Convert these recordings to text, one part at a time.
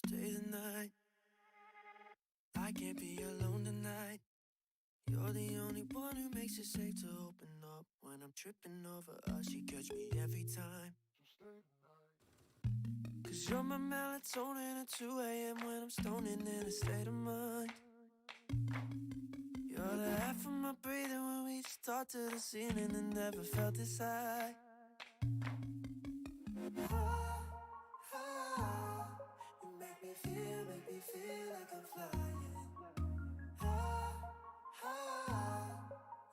stay the night. I can't be alone tonight. You're the only one who makes it safe to open up. When I'm tripping over us, you catch me every time. Cause you're my melatonin at 2 a.m. when I'm stoning in a state of mind. You're the half of my breathing when we just talk to the ceiling and never felt this high. You make me feel like I'm flying.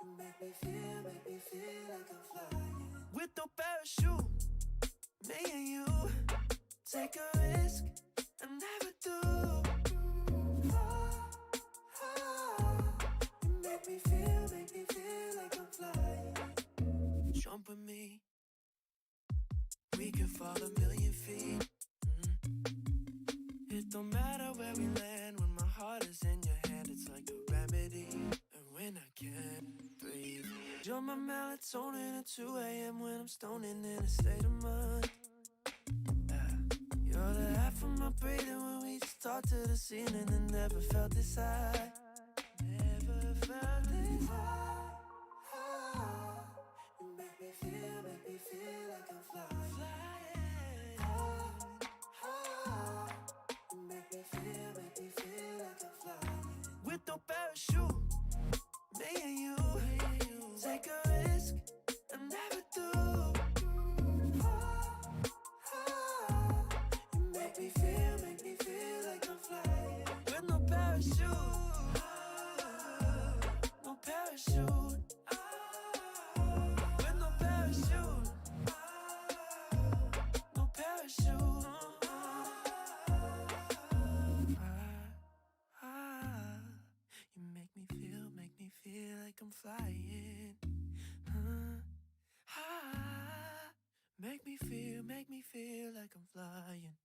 You make me feel like I'm flying. With no parachute, me and you take a risk I never do. You make me feel like I'm flying. Jump with me, we can fall 1,000,000 feet. It don't matter where we land. When my heart is in your hand, it's like a remedy. And when I can't breathe, you're my melatonin at 2 a.m. when I'm stoning in a state of mind. You're the half of my breathing when we just talk to the ceiling and never felt this high. Never felt this high. You make me feel like I'm flying. You make me feel like I'm flying. With no parachute, me and you take a risk I never do. You make me feel like I'm flying. With no parachute, no parachute. With no parachute, no parachute. You make me feel like I'm flying. Make me feel like I'm flying.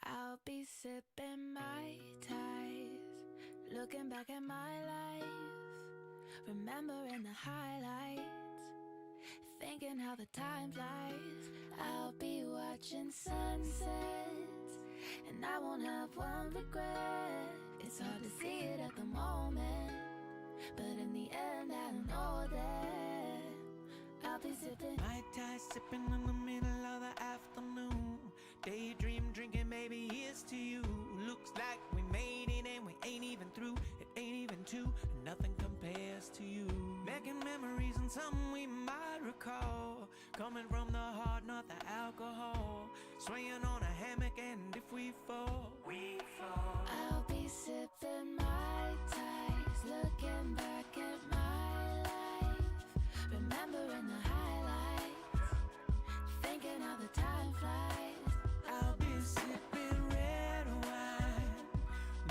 I'll be sipping Mai Tais, looking back at my life, remembering the highlights, thinking how the time flies. I'll be watching sunsets, and I won't have one regret. It's hard to see it at the moment, but in the end I know that I'll be sipping Mai Tai, sipping in the middle of the afternoon. Daydream drinking, maybe here's to you. Looks like we made it and we ain't even through. It ain't even two, and nothing compares to you. Making memories and some we might recall, coming from the heart, not the alcohol. Swaying on a hammock, and if we fall, we fall. I'll be sipping Mai Tais, looking back at my life, remembering the highlights, thinking how the time flies. I'll be sipping red wine,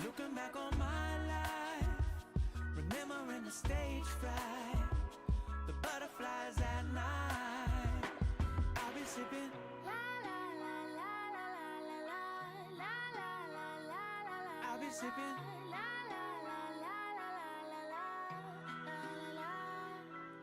looking back on my life, remembering the stage fright, the butterflies at night. I'll be sipping. I'll be sipping.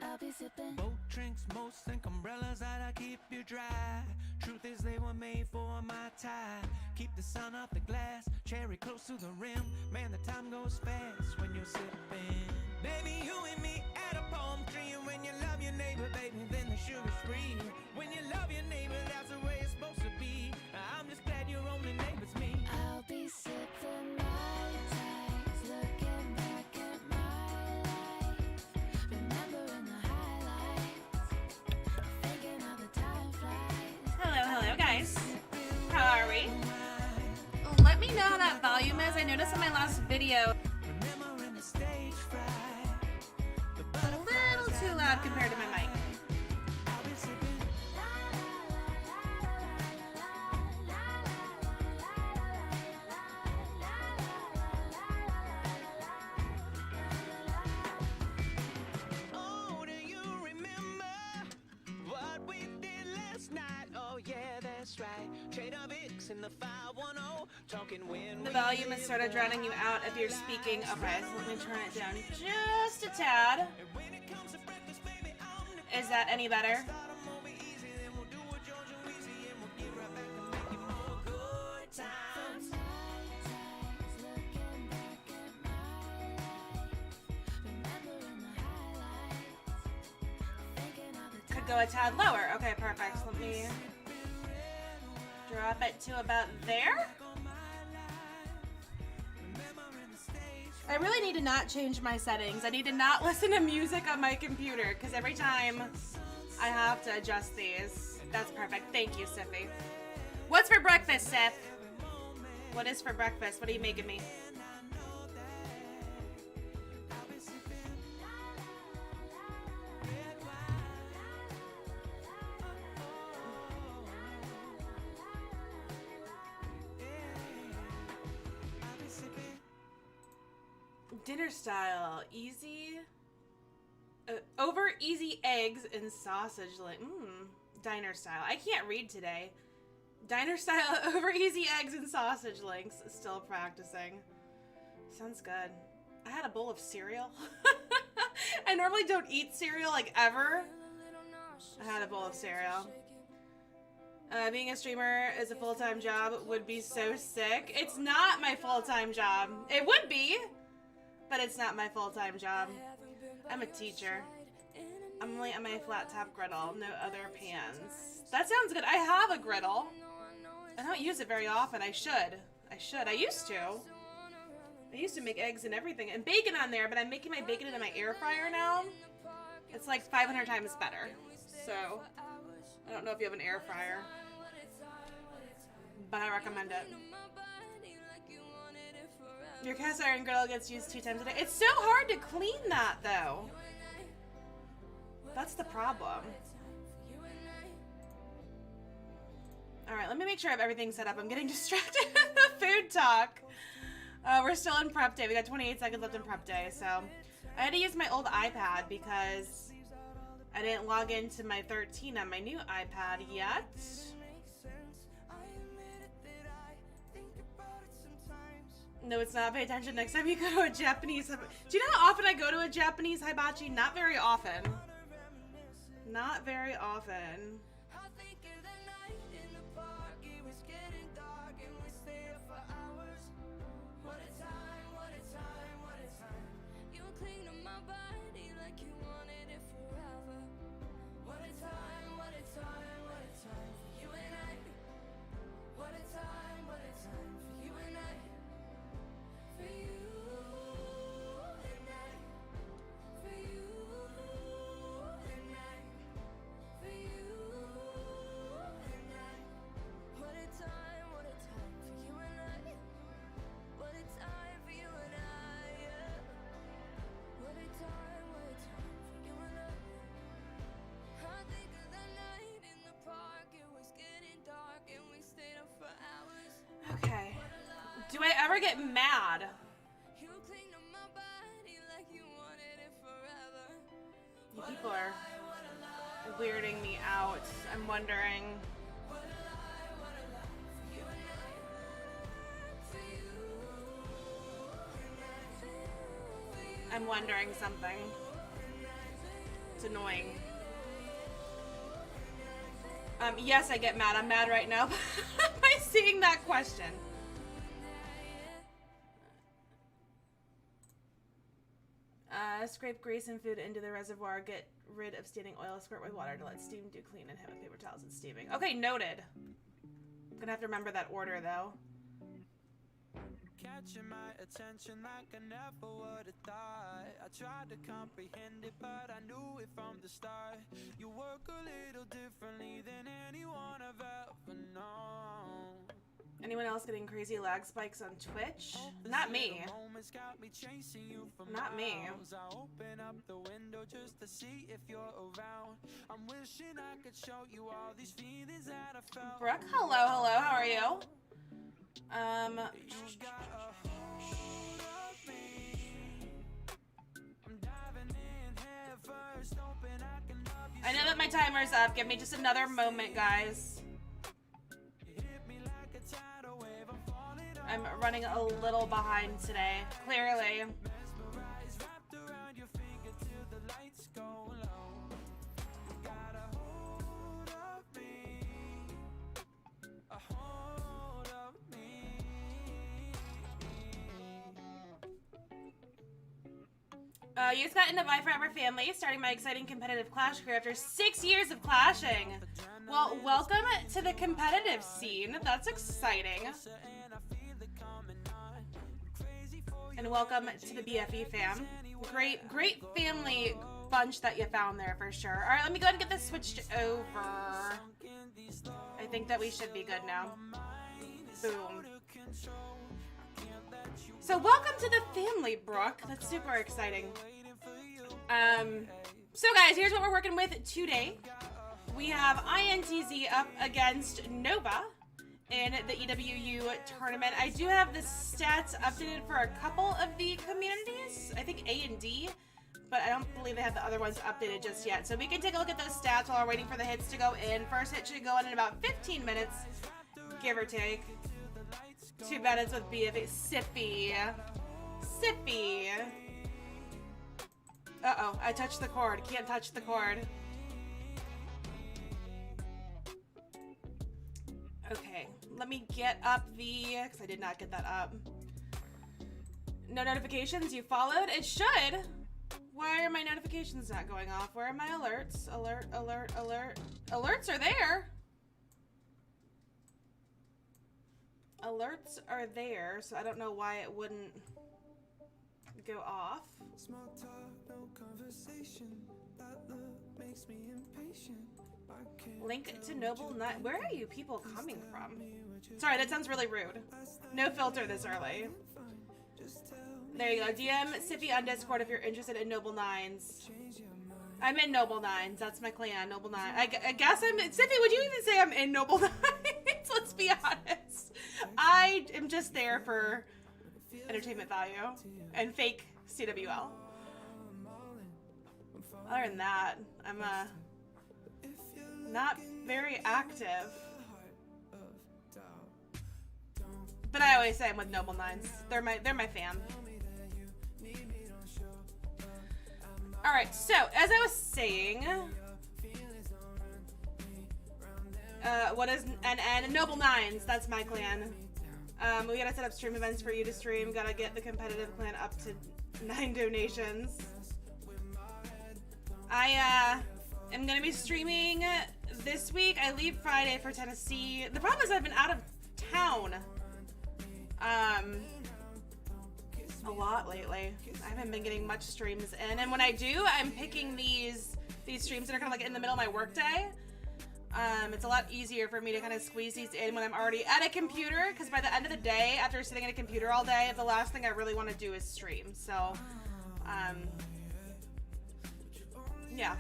I'll be sipping. Boat drinks, most think umbrellas that'll keep you dry. Truth is they were made for my tie. Keep the sun off the glass, cherry close to the rim. Man, the time goes fast when you're sipping. Baby, you and me at a palm tree. And when you love your neighbor, baby, then the sugar's free. When you love your neighbor, that's the way it's supposed to be. I'm just glad your only neighbor's me. I'll be sipping Mai Tais, looking back at my life, remembering the highlights, thinking how the time flies. Hello guys. How are we? Let me know how that volume is. I noticed in my last video a little too loud compared to my mic. Oh, do you remember what we did last night? Oh yeah, that's right. Trader Vic's in the 510, talking when The volume is sort of drowning you out if you're speaking. Okay, so let me turn it down just a tad. Is that any better? go a tad lower. Okay, perfect. Let me drop it to about there. I really need to not change my settings. I need to not listen to music on my computer because every time I have to adjust these. That's perfect. Thank you, Siffy. What's for breakfast, Sif? What is for breakfast? What are you making me? Dinner style, easy, over easy eggs and sausage. Diner style. I can't read today. Diner style, over easy eggs and sausage links. Still practicing. Sounds good. I had a bowl of cereal. I normally don't eat cereal like ever. I had a bowl of cereal. Being a streamer is a full-time job would be so sick. It's not my full-time job. It would be. But it's not my full-time job. I'm a teacher. I'm only on my flat top griddle, no other pans. That sounds good. I have a griddle. I don't use it very often. I should. I used to. I used to make eggs and everything. And bacon on there, but I'm making my bacon in my air fryer now. It's like 500 times better. So, I don't know if you have an air fryer. But I recommend it. Your cast iron griddle gets used 2 times a day. It's so hard to clean that, though. That's the problem. Alright, let me make sure I have everything set up. I'm getting distracted with the food talk. We're still in prep day. We got 28 seconds left in prep day, so... I had to use my old iPad because I didn't log into my 13 on my new iPad yet. No, it's not. Pay attention next time you go to a Japanese... Do you know how often I go to a Japanese hibachi? Not very often. Not very often. Okay. Do I ever get mad? You people are weirding me out. I'm wondering. I'm wondering something. It's annoying. Yes, I get mad. I'm mad right now by seeing that question. Scrape grease and food into the reservoir. Get rid of standing oil. Squirt with water to let steam do clean and hit with paper towels and steaming. Okay, noted. I'm gonna have to remember that order, though. Catching my attention like I never would have thought. I tried to comprehend it, but I knew it from the start. You work a little differently than anyone I've ever known. Anyone else getting crazy lag spikes on Twitch? Not me. Not me. I open up the window just to see if you're around. I'm wishing I could show you all these feelings that I felt. Brooke, hello, how are you? I know that my timer's up. Give me just another moment, guys. I'm running a little behind today, clearly. You just got into Vi Forever Family, starting my exciting competitive Clash career after 6 years of clashing. Well, welcome to the competitive scene. That's exciting. And welcome to the BFE fam. Great family bunch that you found there for sure. All right, let me go ahead and get this switched over. I think that we should be good now. Boom. So welcome to the family, Brooke. That's super exciting. So guys, here's what we're working with today. We have INTZ up against Nova in the EWU Tournament. I do have the stats updated for a couple of the communities. I think A and D, but I don't believe they have the other ones updated just yet. So we can take a look at those stats while we're waiting for the hits to go in. First hit should go in about 15 minutes, give or take. 2 minutes with BFA. Sippy. Uh-oh, I touched the cord. Can't touch the cord. Okay, let me get up the... because I did not get that up. No notifications, you followed? It should. Why are my notifications not going off? Where are my alerts? Alert. Alerts are there. Alerts are there, so I don't know why it wouldn't go off. Small talk, no conversation. That look makes me impatient. Link to Noble Nut. Where are you people coming from? Sorry, that sounds really rude. No filter this early. There you go. DM Sippy on Discord if you're interested in Noble Nines. I'm in Noble Nines. That's my clan, Noble Nine. I guess I'm... Sippy, would you even say I'm in Noble Nines? Let's be honest. I am just there for entertainment value and fake CWL. Other than that, I'm not very active. But I always say I'm with Noble Nines. They're my fam. Alright, so as I was saying, what is NN? Noble Nines, that's my clan. We gotta set up stream events for you to stream. Gotta get the competitive clan up to 9 donations. I am gonna be streaming this week. I leave Friday for Tennessee. The problem is I've been out of town a lot lately. I haven't been getting much streams in, and when I do, I'm picking these streams that are kind of like in the middle of my workday. It's a lot easier for me to kind of squeeze these in when I'm already at a computer, because by the end of the day, after sitting at a computer all day, the last thing I really want to do is stream. So, yeah.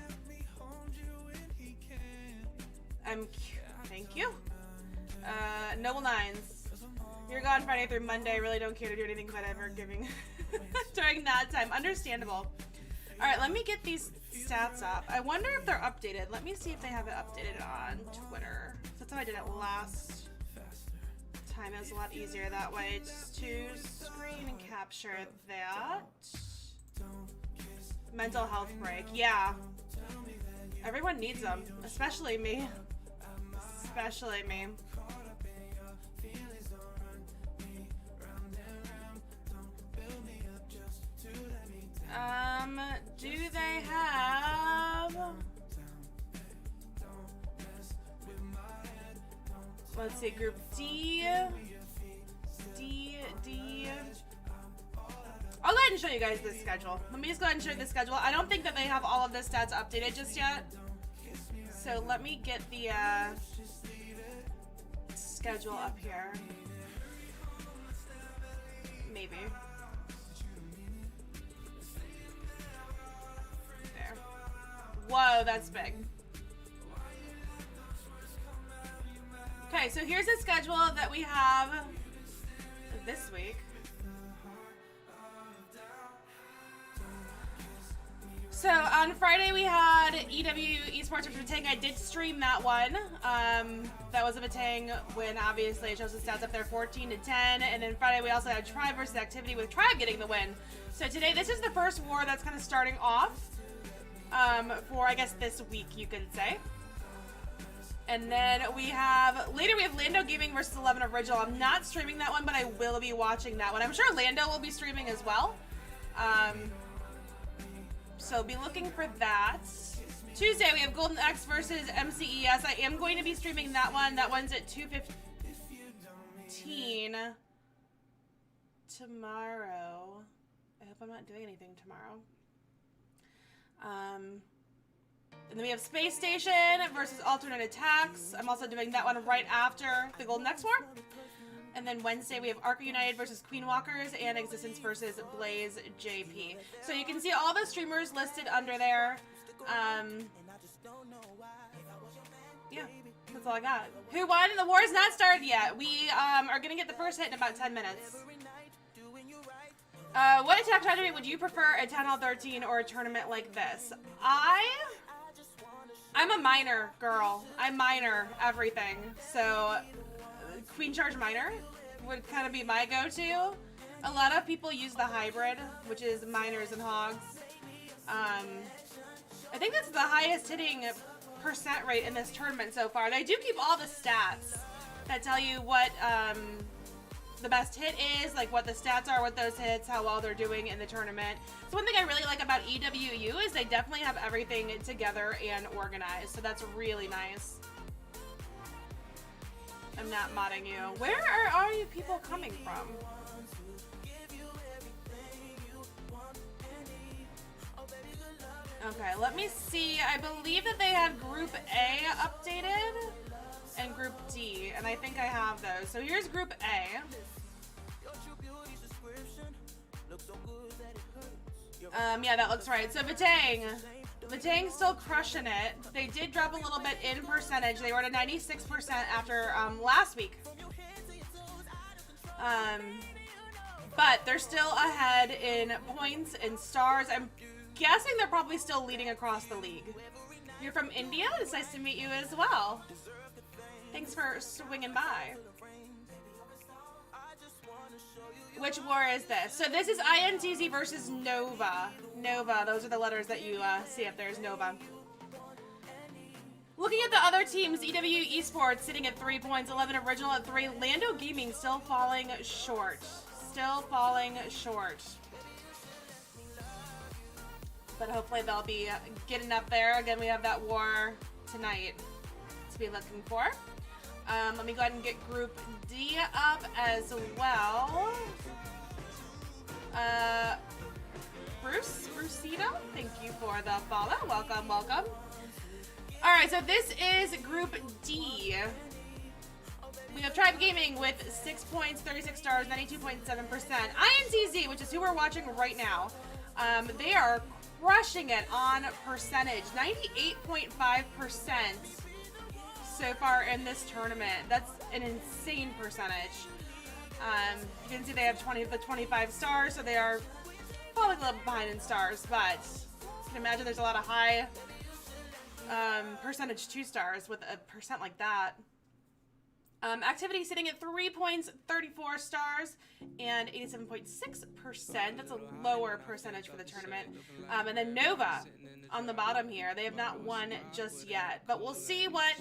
Thank you. Noble Nines. You're gone Friday through Monday. Really don't care to do anything but ever giving during that time. Understandable. All right, let me get these stats up. I wonder if they're updated. Let me see if they have it updated on Twitter. That's how I did it last time. It was a lot easier that way. Just to screen capture that. Mental health break. Yeah. Everyone needs them, especially me. Especially me. Do they have... Let's see, group D. I'll go ahead and show you guys this schedule. Let me just go ahead and show you the schedule. I don't think that they have all of the stats updated just yet. So let me get the schedule up here. Maybe. There. Whoa, that's big. Okay, so here's the schedule that we have this week. So on Friday we had EWU Esports for Batang. I did stream that one. That was a Batang win, obviously. It shows the stats up there, 14-10. And then Friday we also had Tribe versus Activity with Tribe getting the win. So today, this is the first war that's kind of starting off for, I guess, this week, you could say. And then later we have Lando Gaming versus 11 Original. I'm not streaming that one, but I will be watching that one. I'm sure Lando will be streaming as well. So be looking for that. Tuesday, we have Golden X versus MCES. I am going to be streaming that one. That one's at 2:15 tomorrow. I hope I'm not doing anything tomorrow. And then we have Space Station versus Alternate Attacks. I'm also doing that one right after the Golden X War. And then Wednesday, we have Arca United versus Queen Walkers and Existence versus Blaze JP. So you can see all the streamers listed under there. Yeah, that's all I got. Who won? The war's not started yet. We are going to get the first hit in about 10 minutes. What attack strategy would you prefer, a Town Hall 13 or a tournament like this? I'm a minor girl. I minor everything. So Queen Charge Minor would kind of be my go-to. A lot of people use the hybrid, which is minors and hogs. I think that's the highest hitting percent rate in this tournament so far. They do keep all the stats that tell you what the best hit is, like what the stats are with those hits, how well they're doing in the tournament. So one thing I really like about EWU is they definitely have everything together and organized. So that's really nice. I'm not modding you. Where are you people coming from? Okay, let me see. I believe that they had Group A updated and Group D, and I think I have those. So here's Group A. Yeah, that looks right. So Vatang's still crushing it. They did drop a little bit in percentage. They were at a 96% after last week. But they're still ahead in points and stars. I'm guessing they're probably still leading across the league. You're from India? It's nice to meet you as well. Thanks for swinging by. Which war is this? So this is INTZ versus Nova. Nova, those are the letters that you see up there is Nova. Looking at the other teams, EWU Esports sitting at 3 points, 11 Original at 3, Lando Gaming still falling short. Still falling short. But hopefully they'll be getting up there. Again, we have that war tonight to be looking for. Let me go ahead and get Group D up as well. Brucito, thank you for the follow. Welcome, welcome. All right, so this is Group D. We have Tribe Gaming with 6 points, 36 stars, 92.7%. INTZ, which is who we're watching right now, they are crushing it on percentage, 98.5%. So far in this tournament. That's an insane percentage. You can see they have 25 stars, so they are falling a little behind in stars, but you can imagine there's a lot of high percentage 2 stars with a percent like that. Activity sitting at 3 points, 34 stars, and 87.6%. That's a lower percentage for the tournament. And then Nova on the bottom here. They have not won just yet, but we'll see what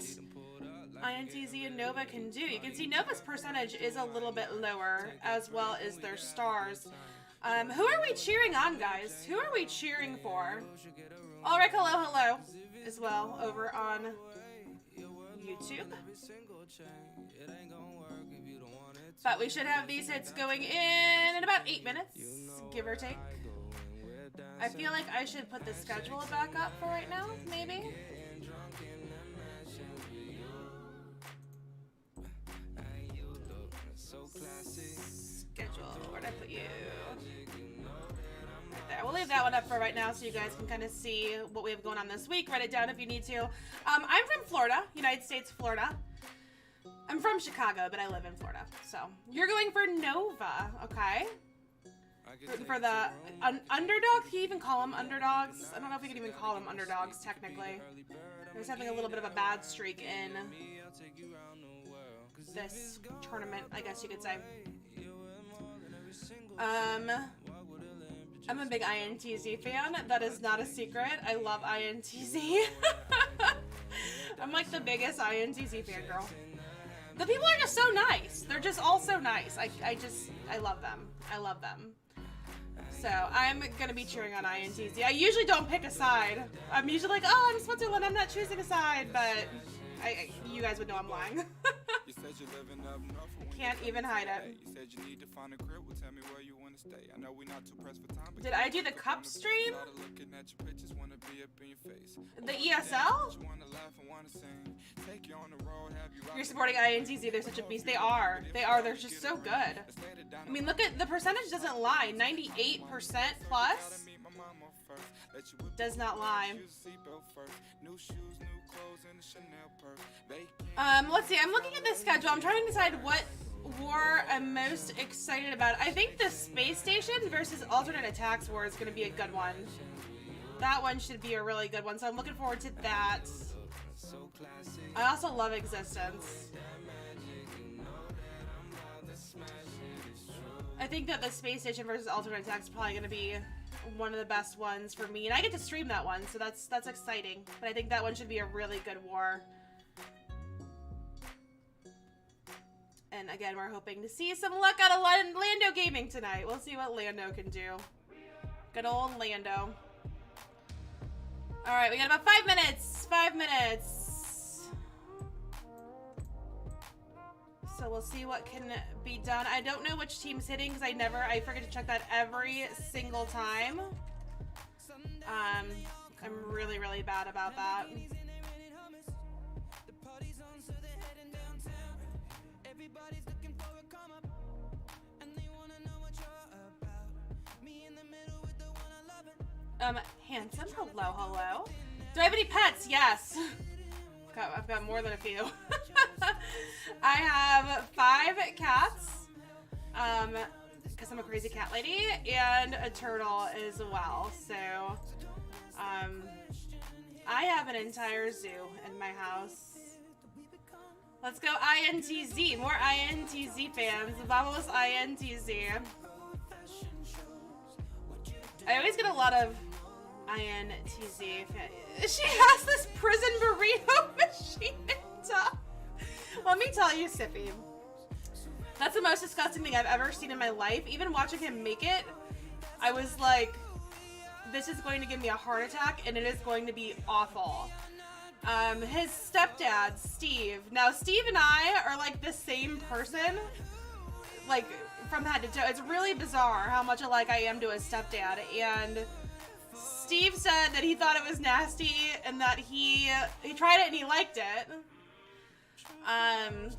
INTZ and Nova can do. You can see Nova's percentage is a little bit lower, as well as their stars. Who are we cheering on, guys? Who are we cheering for? Ulrich, hello, hello, as well, over on YouTube. But we should have these hits going in about 8 minutes, give or take. I feel like I should put the schedule back up for right now, maybe. Schedule, where'd I put you? Right there. We'll leave that one up for right now so you guys can kind of see what we have going on this week. Write it down if you need to. I'm from Florida, United States, Florida. I'm from Chicago, but I live in Florida. So you're going for Nova, okay? For the underdog? Can you even call them underdogs? I don't know if we can even call them underdogs technically. They're just having a little bit of a bad streak in this tournament, I guess you could say. I'm a big INTZ fan. That is not a secret. I love INTZ. I'm like the biggest INTZ fangirl. The people are just so nice. They're just all so nice. I love them. I love them. So I'm gonna be cheering on INTZ. I usually don't pick a side. I'm usually like, oh, I'm Switzerland, I'm not choosing a side, but you guys would know I'm lying. Can't even hide it. Did I do the cup stream? The ESL? You're supporting INTZ, they're such a beast. They are, they're just so good. I mean, look at, the percentage doesn't lie. 98% plus does not lie. Let's see, I'm looking at the schedule. I'm trying to decide what war I'm most excited about. I think the space station versus alternate attacks war is going to be a good one. That one should be a really good one, so I'm looking forward to that. I also love Existence. I think that the space station versus alternate attacks is probably going to be one of the best ones for me, and I get to stream that one, so that's exciting. But I think that one should be a really good war. And again, we're hoping to see some luck out of Lando Gaming tonight. We'll see what Lando can do. Good old Lando. All right, we got about 5 minutes. 5 minutes. So we'll see what can be done. I don't know which team's hitting because I forget to check that every single time. I'm really, really bad about that. Handsome, hello. Do I have any pets? Yes. I've got more than a few. I have 5 cats, because I'm a crazy cat lady, and a turtle as well. So, I have an entire zoo in my house. Let's go INTZ. More INTZ fans. Vamos INTZ. I always get a lot of INTZ fans. She has this prison burrito machine in top. Let me tell you, Sippy. That's the most disgusting thing I've ever seen in my life. Even watching him make it, I was like, this is going to give me a heart attack, and it is going to be awful. His stepdad, Steve. Now, Steve and I are like the same person, like from head to toe. It's really bizarre how much alike I am to his stepdad. And Steve said that he thought it was nasty and that he tried it and he liked it. And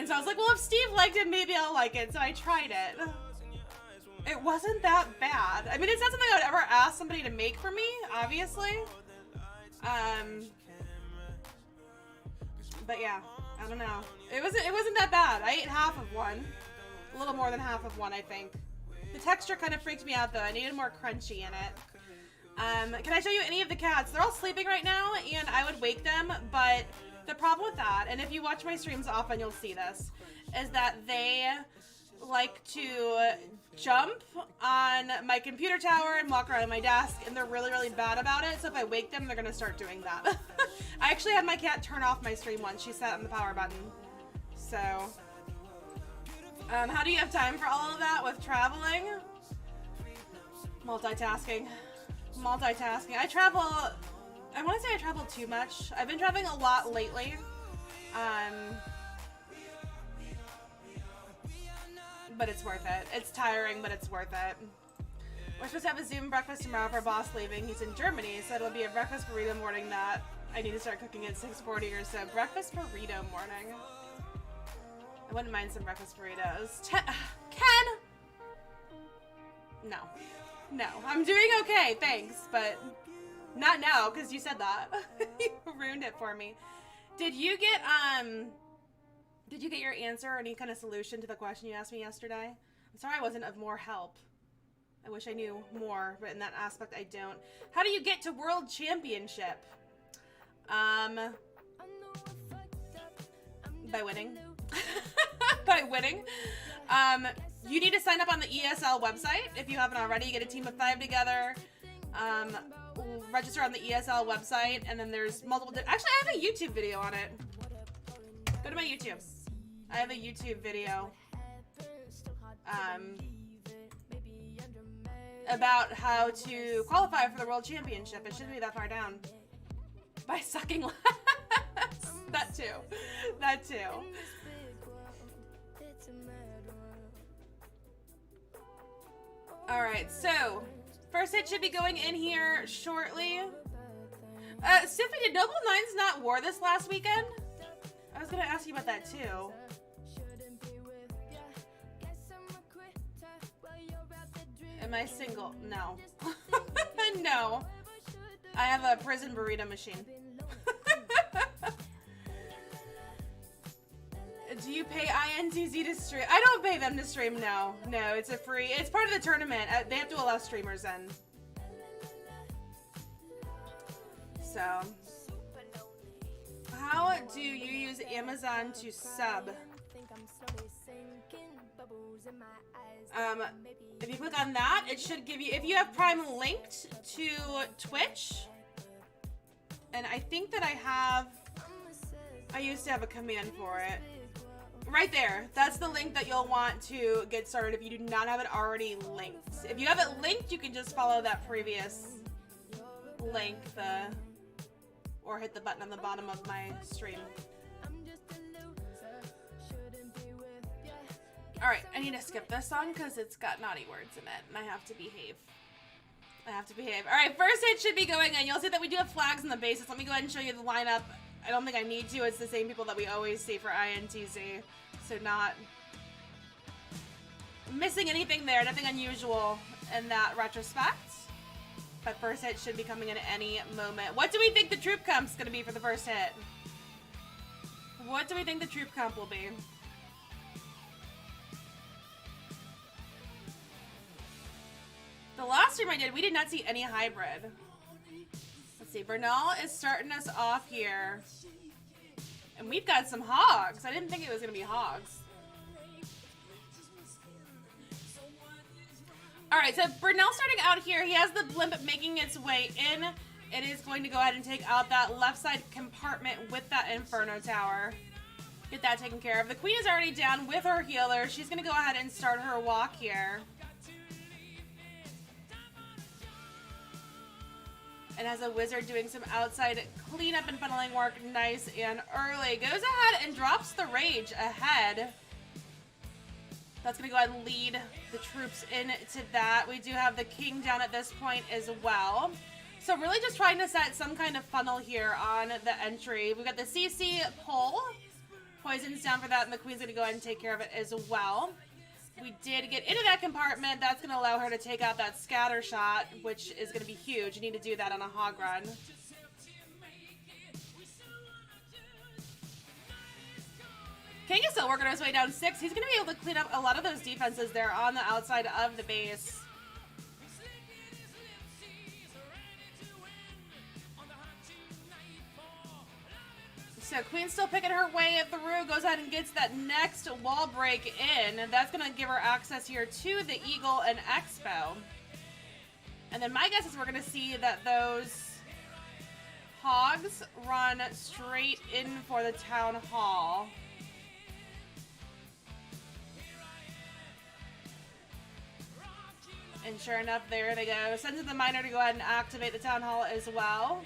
so I was like, well, if Steve liked it, maybe I'll like it. So I tried it. It wasn't that bad. I mean, it's not something I would ever ask somebody to make for me, obviously. But yeah, I don't know. It wasn't that bad. I ate half of one. A little more than half of one, I think. The texture kind of freaked me out, though. I needed more crunchy in it. Can I show you any of the cats? They're all sleeping right now, and I would wake them, but the problem with that, and if you watch my streams often, you'll see this, is that they like to jump on my computer tower and walk around my desk, and they're really, really bad about it, so if I wake them, they're going to start doing that. I actually had my cat turn off my stream once. She sat on the power button. So, how do you have time for all of that with traveling? Multitasking. I travel, I want to say I travel too much. I've been traveling a lot lately. But it's worth it. It's tiring, but it's worth it. We're supposed to have a Zoom breakfast tomorrow for boss leaving. He's in Germany, so it'll be a breakfast burrito morning that I need to start cooking at 6:40 or so. Breakfast burrito morning. I wouldn't mind some breakfast burritos. Ken! No. I'm doing okay, thanks, but not now, because you said that. You ruined it for me. Did you get your answer or any kind of solution to the question you asked me yesterday? I'm sorry I wasn't of more help. I wish I knew more, but in that aspect I don't. How do you get to World Championship? By winning. By winning. You need to sign up on the ESL website if you haven't already. You get a team of 5 together. Register on the ESL website, and then there's multiple. Actually, I have a YouTube video on it. Go to my YouTube. I have a YouTube video. about how to qualify for the World Championship. It shouldn't be that far down. By sucking less. That too. That too. Alright, so first hit should be going in here shortly. Siffy, did Noble Nines not war this last weekend? I was gonna ask you about that too. Am I single? No. No. I have a prison burrito machine. Do you pay INTZ to stream? I don't pay them to stream, no. No, it's a free, it's part of the tournament. They have to allow streamers in. So, how do you use Amazon to sub? If you click on that, it should give you, if you have Prime linked to Twitch, and I think that I used to have a command for it. Right there. That's the link that you'll want to get started if you do not have it already linked. If you have it linked, you can just follow that previous link, or hit the button on the bottom of my stream. Alright, I need to skip this song because it's got naughty words in it, and I have to behave. Alright, first hit should be going in. You'll see that we do have flags in the bases. Let me go ahead and show you the lineup. I don't think I need to. It's the same people that we always see for INTZ. So not missing anything there. Nothing unusual in that retrospect. But first hit should be coming in at any moment. What do we think the troop comp's going to be for the first hit? What do we think the troop comp will be? The last stream I did, we did not see any hybrid. Let's see, Bernal is starting us off here. And we've got some hogs. I didn't think it was going to be hogs. Alright, so Bernal starting out here. He has the blimp making its way in. It is going to go ahead and take out that left side compartment with that Inferno Tower. Get that taken care of. The Queen is already down with her healer. She's going to go ahead and start her walk here. And has a wizard doing some outside cleanup and funneling work nice and early. Goes ahead and drops the rage ahead. That's going to go ahead and lead the troops into that. We do have the king down at this point as well. So really just trying to set some kind of funnel here on the entry. We've got the CC pull. Poison's down for that, and the queen's going to go ahead and take care of it as well. We did get into that compartment. That's going to allow her to take out that scatter shot, which is going to be huge. You need to do that on a hog run. King is still working his way down 6. He's going to be able to clean up a lot of those defenses there on the outside of the base. So Queen's still picking her way through, goes ahead and gets that next wall break in. And that's going to give her access here to the Eagle and Expo. And then my guess is we're going to see that those hogs run straight in for the Town Hall. And sure enough, there they go. Sends in the miner to go ahead and activate the Town Hall as well.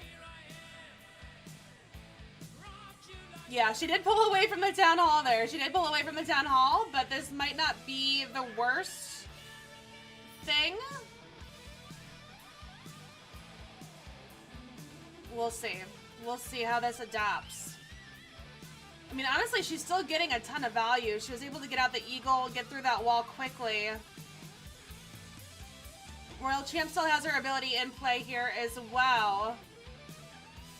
Yeah, she did pull away from the Town Hall there. She did pull away from the Town Hall, but this might not be the worst thing. We'll see. We'll see how this adapts. I mean, honestly, she's still getting a ton of value. She was able to get out the Eagle, get through that wall quickly. Royal Champ still has her ability in play here as well.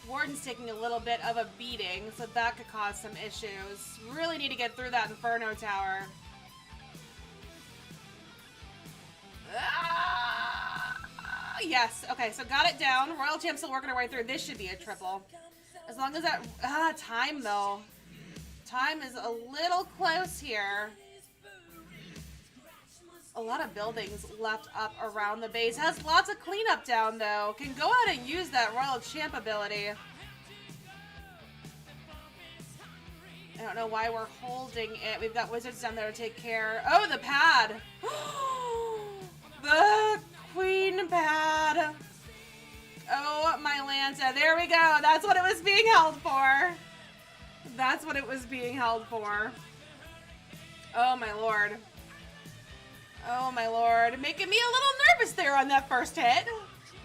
Warden's taking a little bit of a beating, so that could cause some issues. Really need to get through that Inferno Tower. Yes, okay, so got it down. Royal Champ still working her way through. This should be a triple. As long as that... time, though. Time is a little close here. A lot of buildings left up around the base. Has lots of cleanup down, though. Can go ahead and use that Royal Champ ability. I don't know why we're holding it. We've got wizards down there to take care. Oh, the pad. The Queen There we go. That's what it was being held for. That's what it was being held for. Oh my lord. Oh my lord. Making me a little nervous there on that first hit.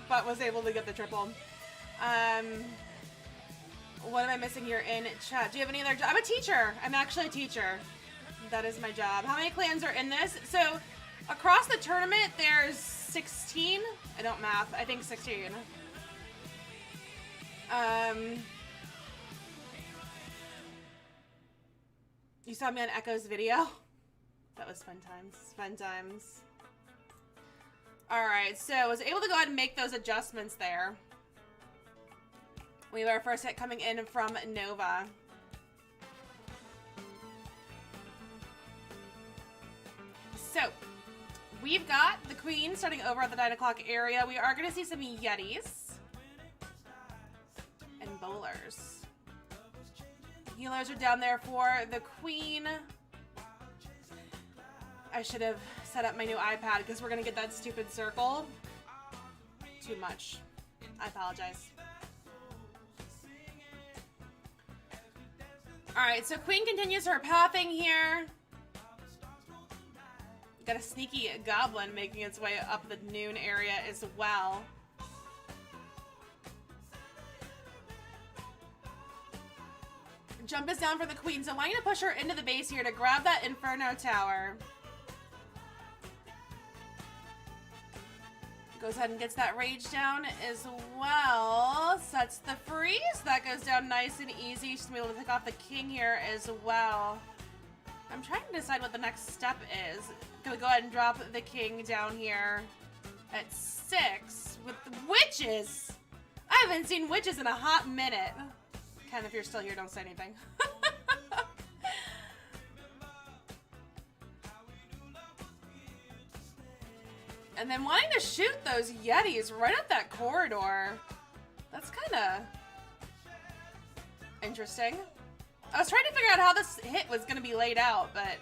But was able to get the triple. What am I missing here in chat? Do you have any other job? I'm a teacher. I'm actually a teacher. That is my job. How many clans are in this? So, across the tournament, there's 16. I don't math. I think 16. You saw me on Echo's video? That was fun times. Fun times. Alright, so I was able to go ahead and make those adjustments there. We have our first hit coming in from Nova. So, we've got the Queen starting over at the 9 o'clock area. We are going to see some Yetis. And Bowlers. Healers are down there for the Queen. I should have set up my new iPad because we're going to get that stupid circle. Too much. I apologize. Alright, so Queen continues her pathing here. Got a sneaky goblin making its way up the noon area as well. Jump is down for the Queen, so I'm going to push her into the base here to grab that Inferno Tower. Goes ahead and gets that rage down as well. Sets the freeze. That goes down nice and easy. She's going to be able to pick off the king here as well. I'm trying to decide what the next step is. Gonna go ahead and drop the king down here at 6 with the witches. I haven't seen witches in a hot minute. Ken, if you're still here, don't say anything. And then wanting to shoot those Yetis right up that corridor. That's kind of interesting. I was trying to figure out how this hit was going to be laid out, but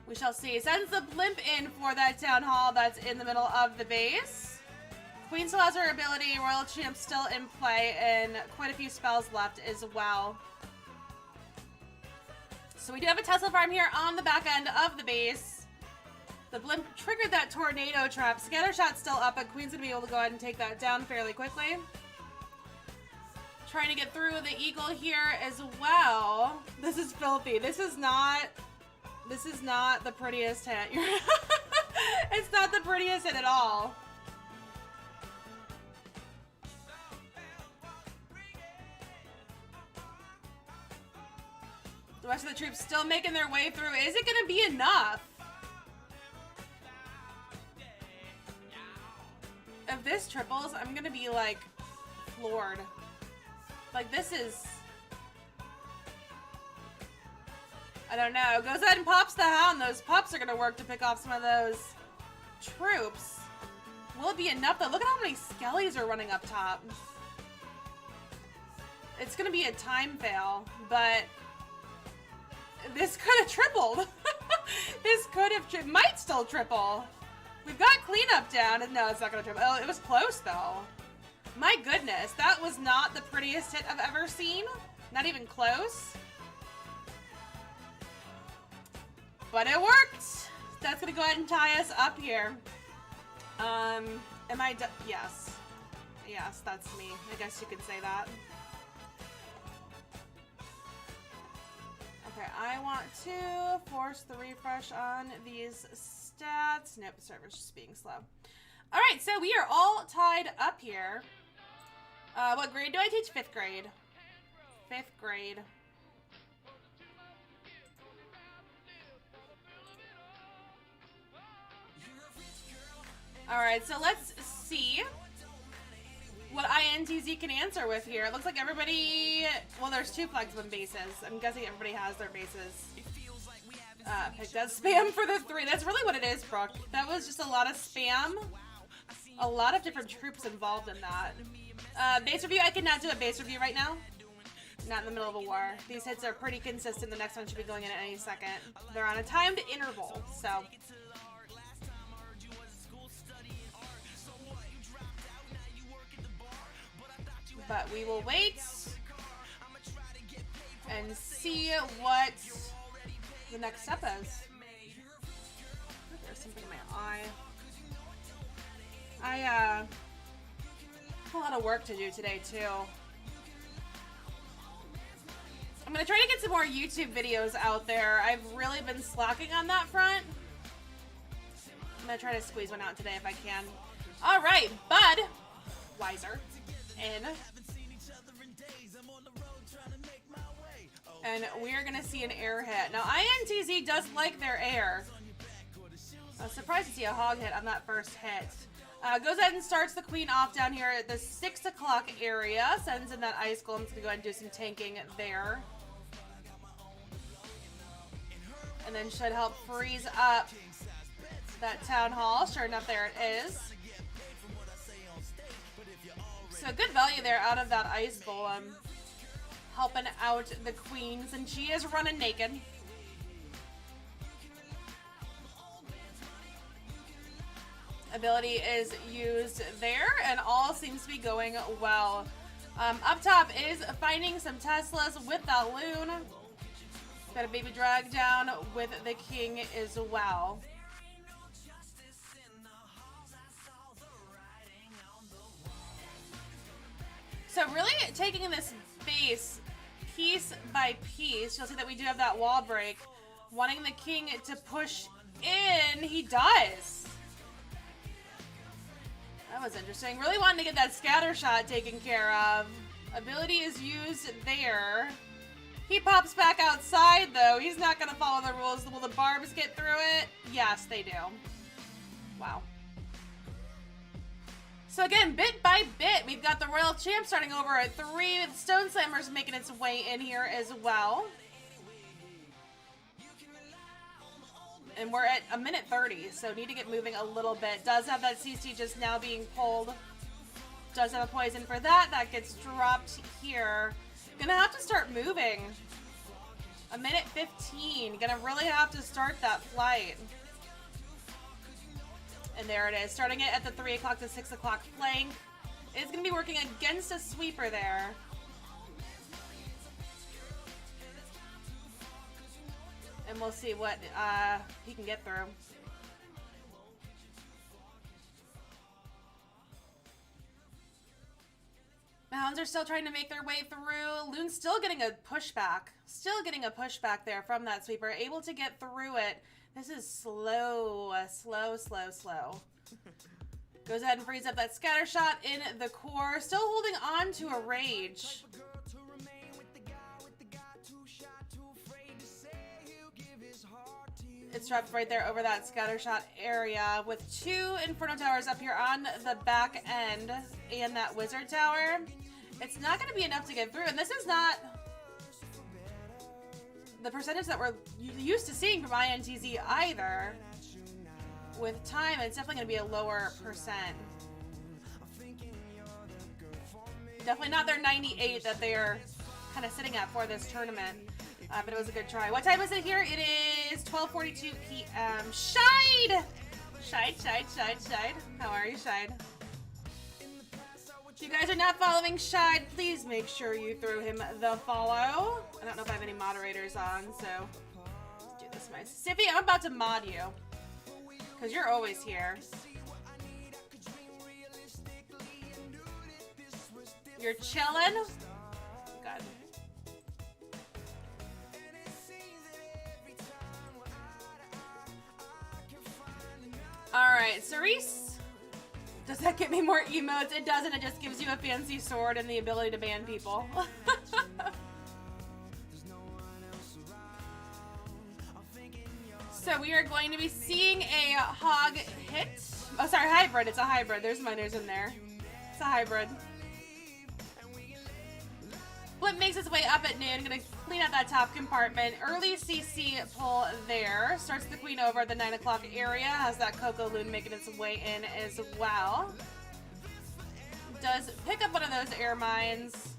we shall see. Sends the blimp in for that town hall that's in the middle of the base. Queen still has her ability. Royal Champ still in play, and quite a few spells left as well. So we do have a Tesla farm here on the back end of the base. The blimp triggered that tornado trap. Scatter shot's still up, but Queen's going to be able to go ahead and take that down fairly quickly. Trying to get through the eagle here as well. This is filthy. This is not the prettiest hit. It's not the prettiest hit at all. The rest of the troops still making their way through. Is it going to be enough? If this triples, I'm going to be like floored. Like, this is... I don't know. Goes ahead and pops the hound. Those pups are going to work to pick off some of those troops. Will it be enough, though? Look at how many skellies are running up top. It's going to be a time fail, but this could have tripled. This could have... might still triple. We've got cleanup down. No, it's not going to triple. Oh, it was close, though. My goodness, that was not the prettiest hit I've ever seen. Not even close. But it worked. That's gonna go ahead and tie us up here. Am I yes. Yes, that's me. I guess you could say that. Okay, I want to force the refresh on these stats. Nope, the server's just being slow. Alright, so we are all tied up here. What grade do I teach? 5th grade. 5th grade. Alright, so let's see what INTZ can answer with here. It looks like everybody... Well, there's 2 flexible bases. I'm guessing everybody has their bases. Picked as spam for the 3. That's really what it is, Brooke. That was just a lot of spam. A lot of different troops involved in that. Base review, I cannot do a base review right now. Not in the middle of a war. These hits are pretty consistent. The next one should be going in at any second. They're on a timed interval, so... But we will wait and see what the next step is. Oh, there's something in my eye. I have a lot of work to do today too. I'm gonna try to get some more YouTube videos out there. I've really been slacking on that front. I'm gonna try to squeeze one out today if I can. All right, Bud Weiser in. And we are going to see an air hit. Now, INTZ does like their air. I was surprised to see a hog hit on that first hit. Goes ahead and starts the queen off down here at the 6 o'clock area. Sends in that ice golem. Going to go ahead and do some tanking there. And then should help freeze up that town hall. Sure enough, there it is. So good value there out of that ice golem. Helping out the queens, and she is running naked. Ability is used there, and all seems to be going well. Up top is finding some Teslas with that loon. Got a baby drag down with the king as well. So really taking this base piece by piece. You'll see that we do have that wall break. Wanting the king to push in. He does. That was interesting. Really wanting to get that scatter shot taken care of. Ability is used there. He pops back outside though. He's not going to follow the rules. Will the barbs get through it? Yes, they do. Wow. So again, bit by bit, we've got the Royal Champ starting over at 3. The Stone Slammer's making its way in here as well. And we're at 1:30, so need to get moving a little bit. Does have that CC just now being pulled. Does have a poison for that. That gets dropped here. Gonna have to start moving. 1:15. Gonna really have to start that flight. And there it is, starting it at the 3 o'clock to 6 o'clock flank. It's going to be working against a sweeper there. And we'll see what he can get through. The Hounds are still trying to make their way through. Loon's still getting a pushback. Still getting a pushback there from that sweeper. Able to get through it. This is slow. Goes ahead and frees up that scatter shot in the core. Still holding on to a rage. It's trapped right there over that scatter shot area with 2 Inferno Towers up here on the back end and that Wizard Tower. It's not going to be enough to get through, and this is not the percentage that we're used to seeing from INTZ either. With time, it's definitely going to be a lower percent. Definitely not their 98 that they're kind of sitting at for this tournament. But it was a good try. What time is it here? It is 12:42 p.m. Shide! Shide. How are you, Shide? If you guys are not following Shide, please make sure you throw him the follow. I don't know if I have any moderators on, so let's do this myself. Sippy, I'm about to mod you. Because you're always here. You're chilling? Good. Alright, Cerise. Does that get me more emotes? It doesn't. It just gives you a fancy sword and the ability to ban people. So we are going to be seeing a hog hit. Oh, sorry, hybrid. It's a hybrid. There's miners in there. It's a hybrid. Flip makes its way up at noon. Gonna clean out that top compartment. Early CC pull there. Starts the queen over at the 9 o'clock area. Has that Coco Loon making its way in as well. Does pick up one of those air mines.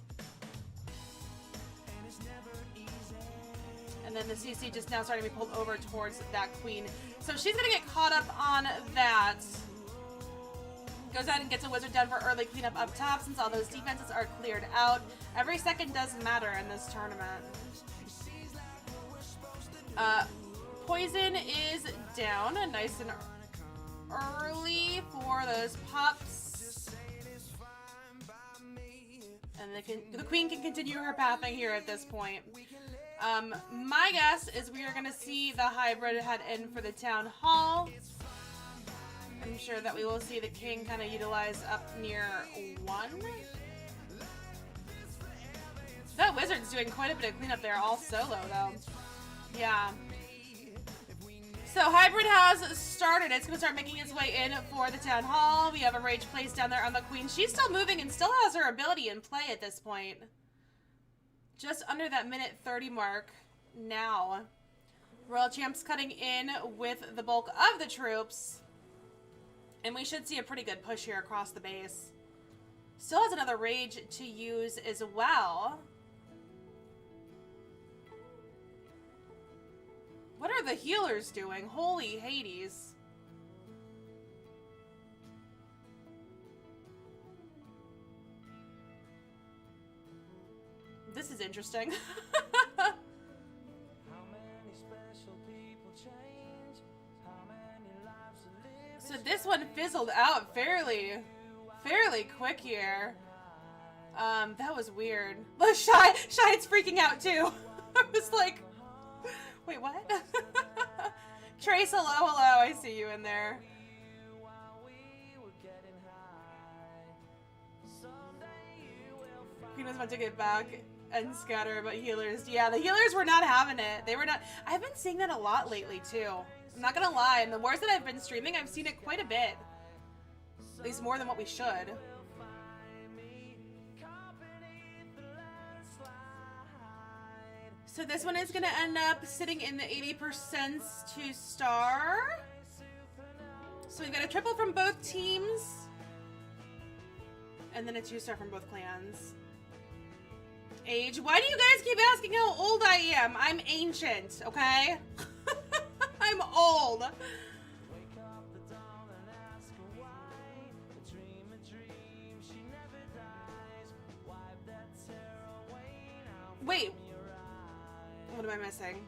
And then the CC just now starting to be pulled over towards that queen. So she's going to get caught up on that. Goes out and gets a wizard down for early cleanup up top since all those defenses are cleared out. Every second does matter in this tournament. Poison is down, nice and early for those pups. And the queen can continue her pathing here at this point. My guess is we are going to see the hybrid head in for the town hall. I'm sure that we will see the king kind of utilize up near 1. That wizard's doing quite a bit of cleanup there, all solo though. Yeah. So hybrid has started. It's going to start making its way in for the town hall. We have a rage placed down there on the queen. She's still moving and still has her ability in play at this point. Just under that minute 30 mark now. Royal Champ's cutting in with the bulk of the troops. And we should see a pretty good push here across the base. Still has another rage to use as well. What are the healers doing? Holy Hades. This is interesting. So this one fizzled out fairly quick here. That was weird. Look, Shine's freaking out too. I was like, wait, what? Trace, hello, I see you in there. Queen was about to get back and scatter, but healers, yeah, the healers were not having it. They were not. I've been seeing that a lot lately too. I'm not gonna lie, in the wars that I've been streaming, I've seen it quite a bit. At least more than what we should. So this one is gonna end up sitting in the 80% to star. So we've got a triple from both teams. And then a 2-star from both clans. Age. Why do you guys keep asking how old I am? I'm ancient, okay? I'm old. Wait. What am I missing?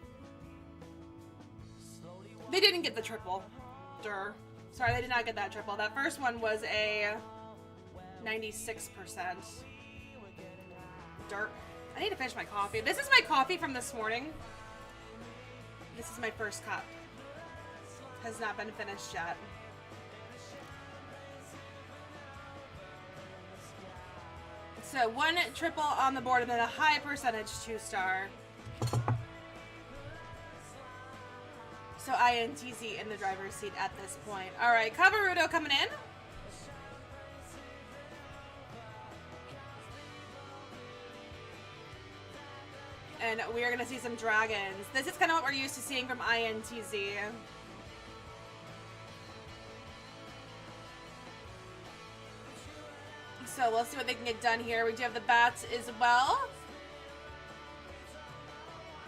They didn't get the triple. Sorry, they did not get that triple. That first one was a 96%. Dirt. I need to finish my coffee. This is my coffee from this morning. This is my first cup. Has not been finished yet. So 1 triple on the board and then a high percentage 2-star. So INTZ in the driver's seat at this point. All right, Cavarudo coming in. And we are going to see some dragons. This is kind of what we're used to seeing from INTZ. So we'll see what they can get done here. We do have the bats as well.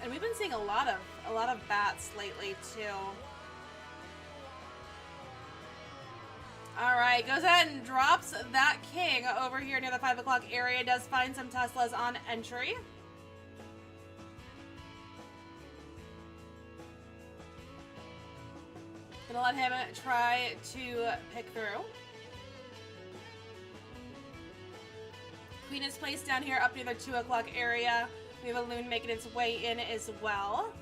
And we've been seeing a lot of bats lately too. All right, goes ahead and drops that king over here near the 5 o'clock area. Does find some Teslas on entry. Gonna let him try to pick through. Queen is placed down here up near the 2 o'clock area. We have a loon making its way in as well.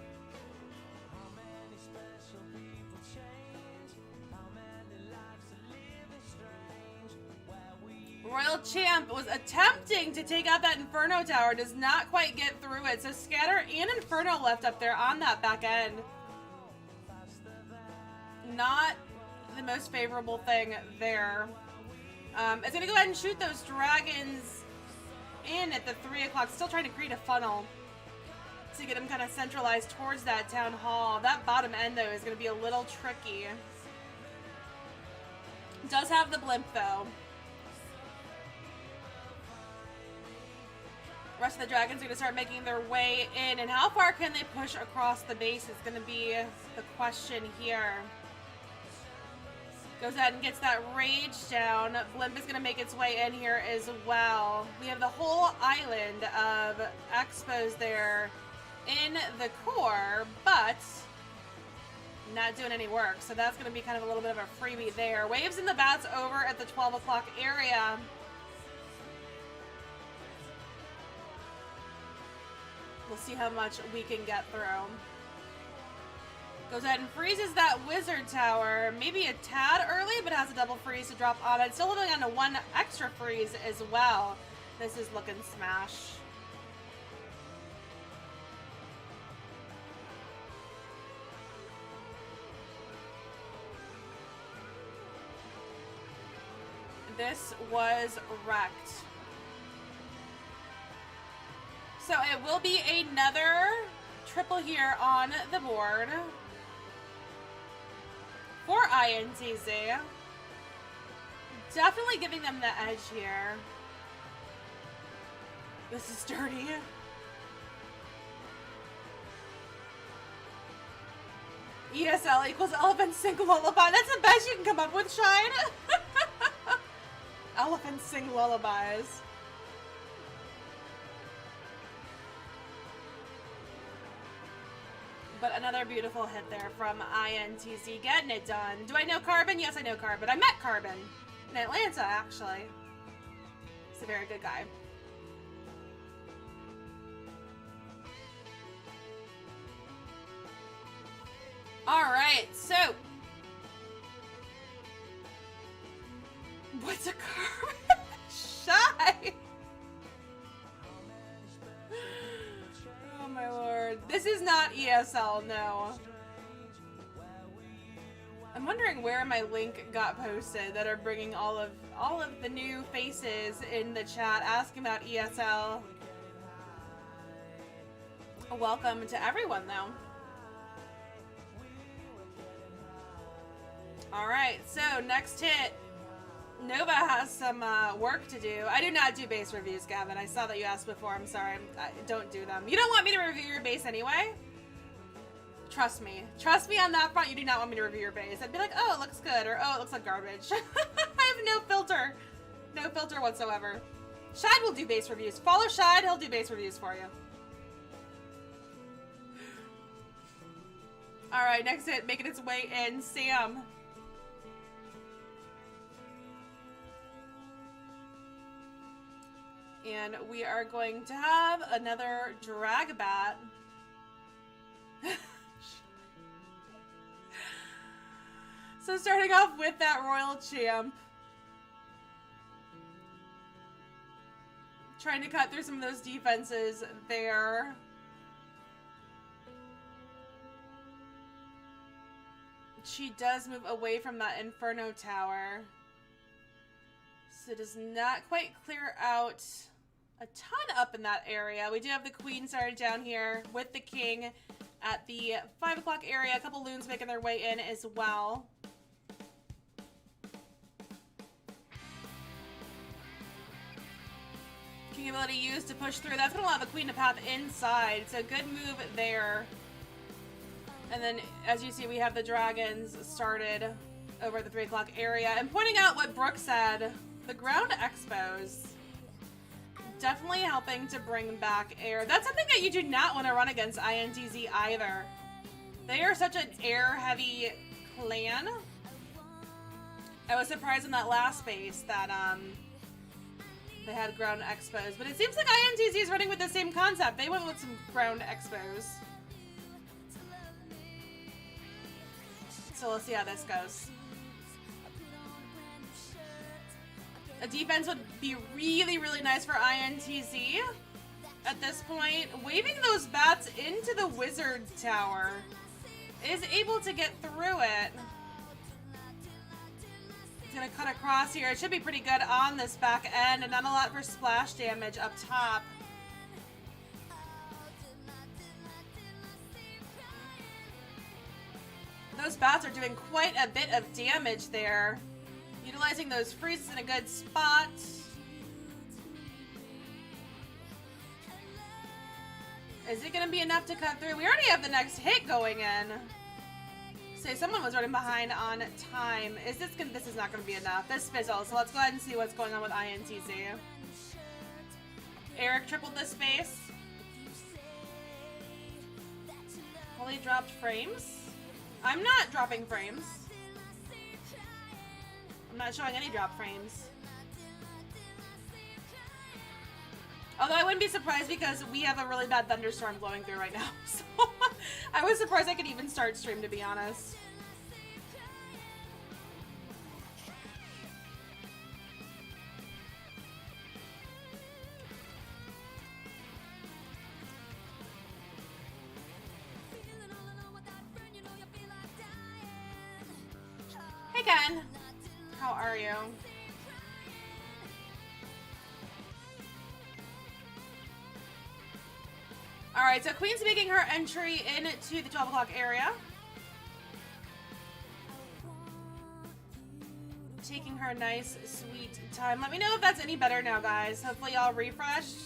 Royal Champ was attempting to take out that Inferno Tower. Does not quite get through it. So Scatter and Inferno left up there on that back end. Not the most favorable thing there. It's going to go ahead and shoot those dragons in at the 3 o'clock. Still trying to create a funnel to get them kind of centralized towards that town hall. That bottom end, though, is going to be a little tricky. Does have the blimp, though. The rest of the dragons are going to start making their way in. And how far can they push across the base is going to be the question here. Goes ahead and gets that rage down. Blimp is going to make its way in here as well. We have the whole island of expos there in the core, but not doing any work. So that's going to be kind of a little bit of a freebie there. Waves and the bats over at the 12 o'clock area. We'll see how much we can get through. Goes ahead and freezes that wizard tower. Maybe a tad early, but has a double freeze to drop on it. Still holding on to one extra freeze as well. This is looking smash. This was wrecked. So it will be another triple here on the board for INTZ. Definitely giving them the edge here. This is dirty. ESL equals elephant sing lullaby. That's the best you can come up with, Shine. Elephants sing lullabies. But another beautiful hit there from INTZ, getting it done. Do I know Carbon? Yes, I know Carbon. I met Carbon in Atlanta, actually. He's a very good guy. All right, so what's a Carbon? Shy. Oh my lord. This is not ESL, no. I'm wondering where my link got posted that are bringing all of the new faces in the chat asking about ESL. Welcome to everyone though. Alright, so next hit. Nova has some work to do. I do not do base reviews, Gavin. I saw that you asked before. I'm sorry. I don't do them. You don't want me to review your base anyway? Trust me. Trust me on that front. You do not want me to review your base. I'd be like, oh, it looks good. Or, oh, it looks like garbage. I have no filter. No filter whatsoever. Shide will do base reviews. Follow Shide. He'll do base reviews for you. Alright, next hit. Making its way in. Sam. And we are going to have another drag bat. So starting off with that Royal Champ. Trying to cut through some of those defenses there. She does move away from that Inferno Tower. So it does not quite clear out a ton up in that area. We do have the Queen started down here with the King at the 5 o'clock area. A couple loons making their way in as well. King ability used to push through. That's going to allow the Queen to path inside. So good move there. And then, as you see, we have the dragons started over at the 3 o'clock area. And pointing out what Brooke said, the ground expos definitely helping to bring back air. That's something that you do not want to run against INTZ either. They are such an air-heavy clan. I was surprised in that last space that they had ground expos. But it seems like INTZ is running with the same concept. They went with some ground expos. So we'll see how this goes. A defense would be really, really nice for INTZ at this point. Waving those bats into the wizard tower is able to get through it. It's going to cut across here. It should be pretty good on this back end, and not a lot for splash damage up top. Those bats are doing quite a bit of damage there. Utilizing those freezes in a good spot. Is it going to be enough to cut through? We already have the next hit going in. say someone was running behind on time. This is not gonna be enough. This fizzles, so let's go ahead and see what's going on with INTZ. Eric tripled the space. Holly dropped frames. I'm not dropping frames. I'm not showing any drop frames. Although I wouldn't be surprised because we have a really bad thunderstorm blowing through right now. So I was surprised I could even start stream, to be honest. Hey Ken, how are you? Alright, so Queen's making her entry into the 12 o'clock area. Taking her nice, sweet time. Let me know if that's any better now, guys. Hopefully y'all refreshed.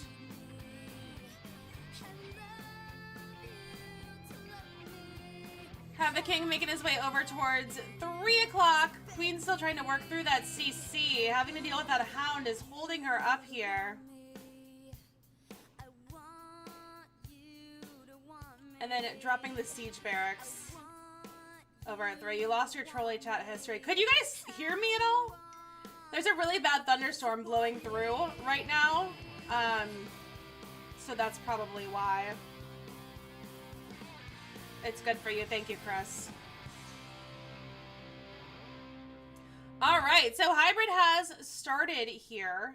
Have the king making his way over towards 3 o'clock. Queen's still trying to work through that CC. Having to deal with that hound is holding her up here. And then dropping the siege barracks over at 3. You lost your trolley chat history. Could you guys hear me at all? There's a really bad thunderstorm blowing through right now. So that's probably why. It's good for you. Thank you, Chris. All right, so Hybrid has started here.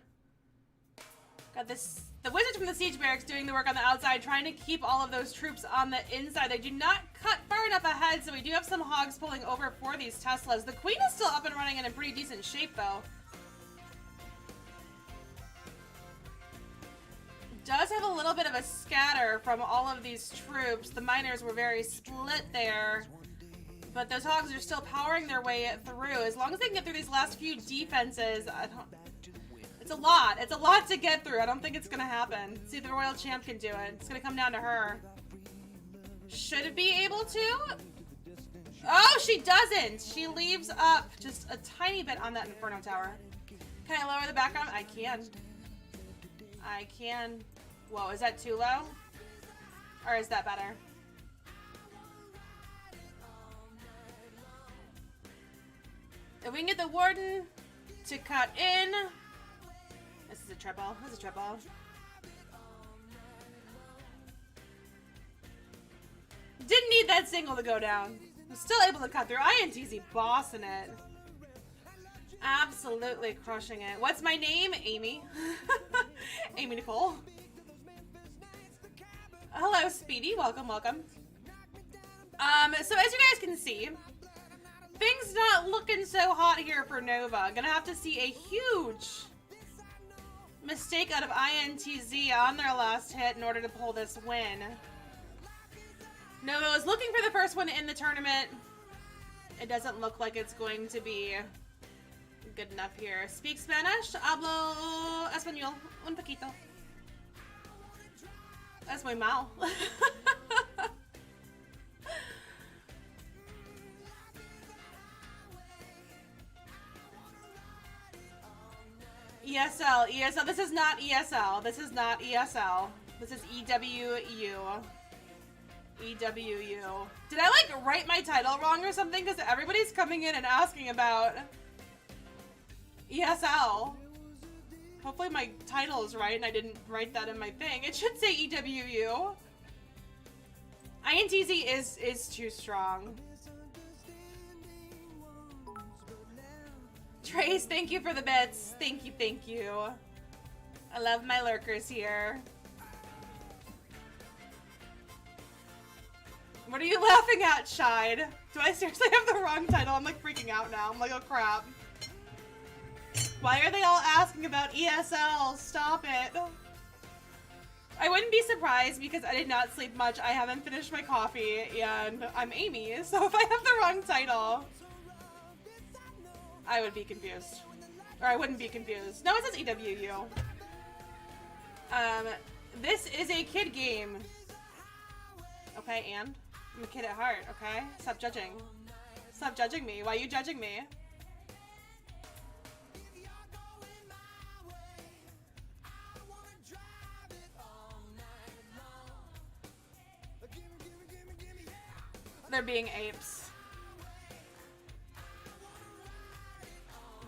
Got this. The wizards from the siege barracks doing the work on the outside, trying to keep all of those troops on the inside. They do not cut far enough ahead, so we do have some hogs pulling over for these Teslas. The queen is still up and running and in pretty decent shape, though. Does have a little bit of a scatter from all of these troops. The miners were very split there, but those hogs are still powering their way through. As long as they can get through these last few defenses, it's a lot. It's a lot to get through. I don't think it's gonna happen. Let's see if the royal champ can do it. It's gonna come down to her. Should be able to. Oh, she doesn't. She leaves up just a tiny bit on that Inferno Tower. Can I lower the background? I can. I can. Whoa, is that too low? Or is that better? If we can get the warden to cut in. This is a triple. This is a triple. Didn't need that single to go down. Was still able to cut through. INTZ bossing it. Absolutely crushing it. What's my name? Amie. Amie Nicole. Hello, Speedy. Welcome, welcome. So as you guys can see, things not looking so hot here for Nova. Gonna have to see a huge mistake out of INTZ on their last hit in order to pull this win. Nova is looking for the first one in the tournament. It doesn't look like it's going to be good enough here. Speak Spanish. Hablo español un poquito. That's muy mal. ESL. This is not ESL. This is not ESL. This is EWU. EWU. Did I like write my title wrong or something? Because everybody's coming in and asking about ESL. Hopefully my title is right and I didn't write that in my thing. It should say EWU. INTZ is too strong. Trace, thank you for the bits. Thank you, thank you. I love my lurkers here. What are you laughing at, Shide? Do I seriously have the wrong title? I'm like freaking out now. I'm like, oh crap. Why are they all asking about ESL? Stop it. I wouldn't be surprised because I did not sleep much. I haven't finished my coffee and I'm Amie. So if I have the wrong title, I would be confused. Or I wouldn't be confused. No, it says EWU. This is a kid game. Okay, and? I'm a kid at heart, okay? Stop judging. Stop judging me. Why are you judging me? They're being apes.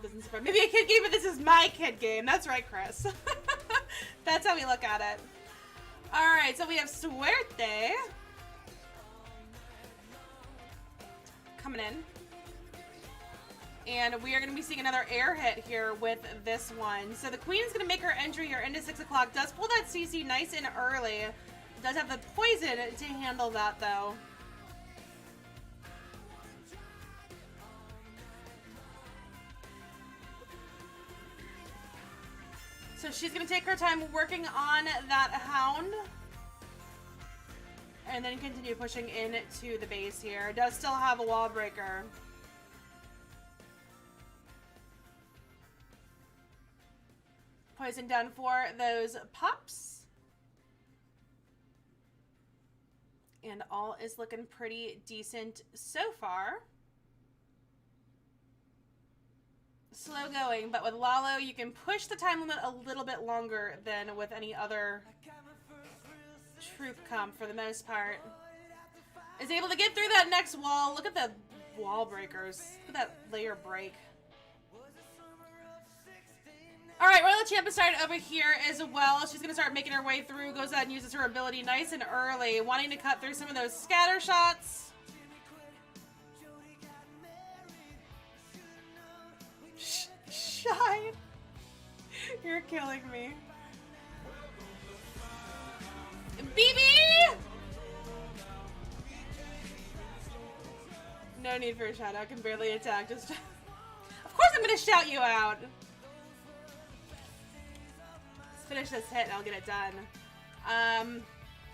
Doesn't surprise. Maybe a kid game, but this is my kid game. That's right, Chris. That's how we look at it. Alright, so we have Suerte coming in. And we are going to be seeing another air hit here with this one. So the queen is going to make her entry here into 6 o'clock. Does pull that CC nice and early. Does have the poison to handle that, though. So she's going to take her time working on that hound. And then continue pushing into the base here. It does still have a wall breaker. Poison down for those pups. And all is looking pretty decent so far. Slow going, but with Lalo, you can push the time limit a little bit longer than with any other troop comp for the most part. Is able to get through that next wall. Look at the wall breakers. Look at that layer break. Alright, Royal Champ has started over here as well. She's going to start making her way through. Goes out and uses her ability nice and early. Wanting to cut through some of those scatter shots. Shine. You're killing me. BB! No need for a shout out. Can barely attack. Just. Of course I'm going to shout you out. Let's finish this hit and I'll get it done.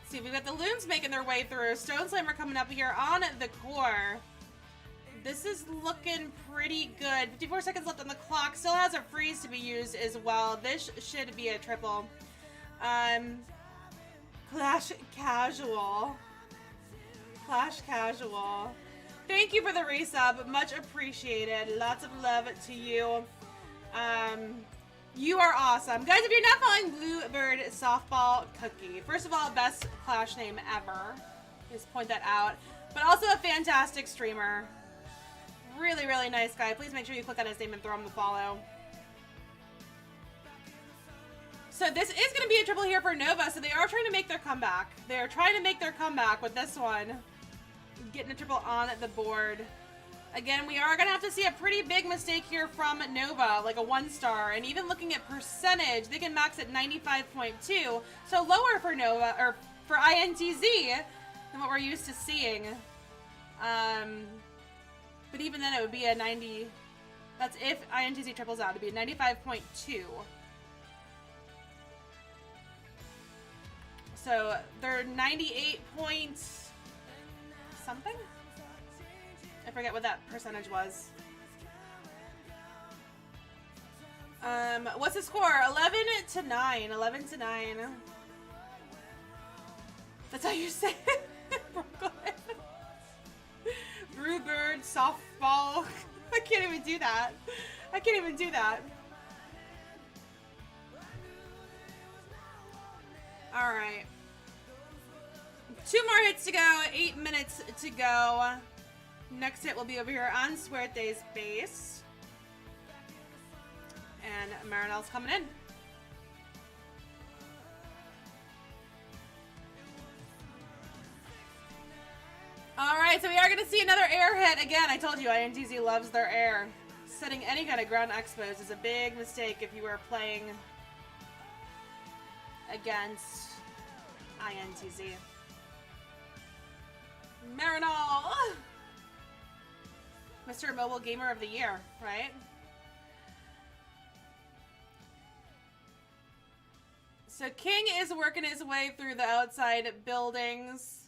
See, we've got the loons making their way through. Stone Slammer coming up here on the core. This is looking pretty good. 54 seconds left on the clock. Still has a freeze to be used as well. This should be a triple. Clash Casual. Clash Casual. Thank you for the resub. Much appreciated. Lots of love to you. You are awesome. Guys, if you're not following Bluebird Softball Cookie, first of all, best Clash name ever. Just point that out. But also a fantastic streamer. Really, really nice guy. Please make sure you click on his name and throw him the follow. So this is going to be a triple here for Nova. So they are trying to make their comeback. They are trying to make their comeback with this one. Getting a triple on the board. Again, we are going to have to see a pretty big mistake here from Nova, like a 1-star. And even looking at percentage, they can max at 95.2. So lower for Nova, or for INTZ, than what we're used to seeing. But even then it would be a 90. That's if INTZ triples out. It'd be a 95.2. So they're 98 points something? I forget what that percentage was. What's the score? 11-9. 11-9. That's how you say it, Brooklyn. Bluebird Softball. I can't even do that. I can't even do that. Alright. 2 more hits to go. 8 minutes to go. Next hit will be over here on Suerte's base. And Marinelle's coming in. Alright, so we are going to see another air hit. Again, I told you INTZ loves their air. Setting any kind of ground expos is a big mistake if you are playing against INTZ. Marinelle! Mr. Mobile Gamer of the Year, right? So King is working his way through the outside buildings.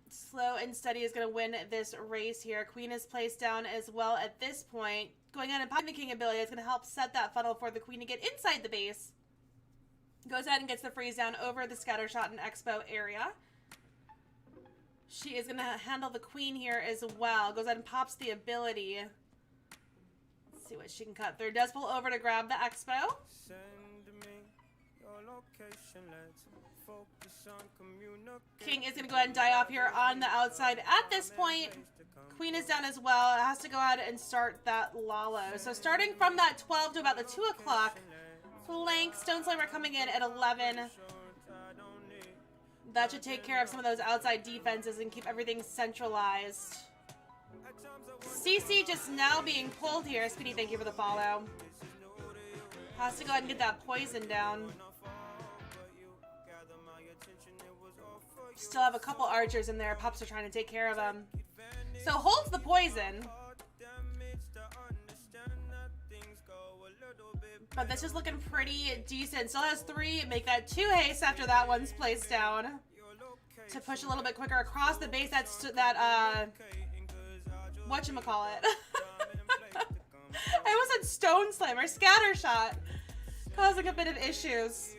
Slow and steady is going to win this race here. Queen is placed down as well at this point. Going on and popping the King ability is going to help set that funnel for the Queen to get inside the base. Goes ahead and gets the freeze down over the scatter shot and expo area. She is going to handle the queen here as well. Goes ahead and pops the ability. Let's see what she can cut through. Does pull over to grab the expo. King is going to go ahead and die off here on the outside. At this point, queen is down as well. It has to go ahead and start that Lalo. So starting from that 12 to about the 2 o'clock flank, Stone Slammer coming in at 11. That should take care of some of those outside defenses and keep everything centralized. CC just now being pulled here. Speedy, thank you for the follow. Has to go ahead and get that poison down. Still have a couple archers in there. Pups are trying to take care of them. So holds the poison. But this is looking pretty decent. Still has 3. Make that 2 haste after that one's placed down. To push a little bit quicker across the base. Whatchamacallit. I almost said Stone Slammer. Scatter Shot. Causing a bit of issues.